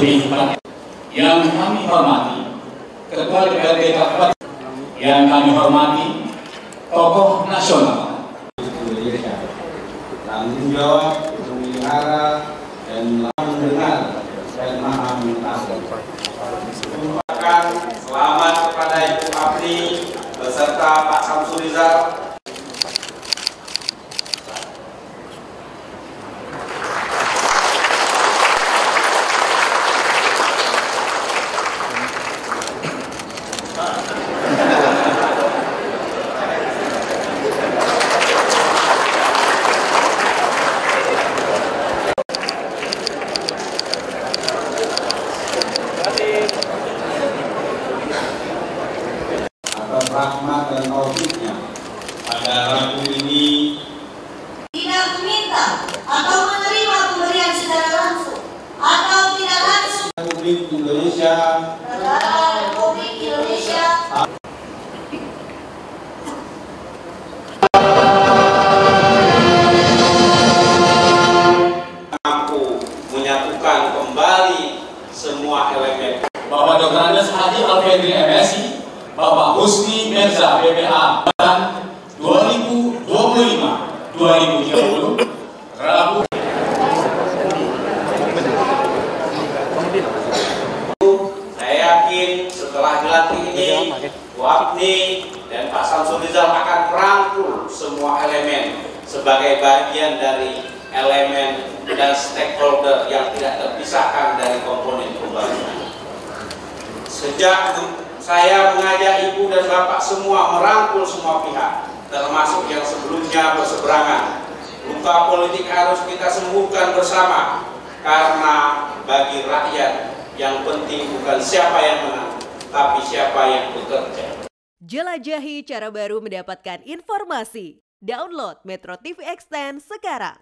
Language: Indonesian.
lebih banyak. Yang kami hormati Ketua DPRD Kabupaten, yang kami hormati tokoh nasional, tanggung jawab memelihara dan mendengar dan maha mengetahui. Selamat kepada Ibu Apni beserta Pak Samsul Rizal. Atas rahmat dan taufiknya pada Rabu ini tidak meminta atau menerima pemberian secara langsung atau tidak langsung Republik Indonesia negara Republik Indonesia mampu menyatukan kembali semua elemen. Bapak Dr. Andes Haji Alfedri MSI, Bapak Husni Mirza BPA dan 2025-2030 Rabu. Saya yakin setelah dilantik ini Bu Apni dan Pak Samsul Rizal akan merangkul semua elemen sebagai bagian dari elemen dan stakeholder yang tidak terpisahkan dari komponen pembangunan. Sejak saya mengajak Ibu dan Bapak semua merangkul semua pihak, termasuk yang sebelumnya berseberangan. Luka politik harus kita sembuhkan bersama, karena bagi rakyat yang penting bukan siapa yang menang, tapi siapa yang bekerja. Jelajahi cara baru mendapatkan informasi. Download Metro TV Extend sekarang.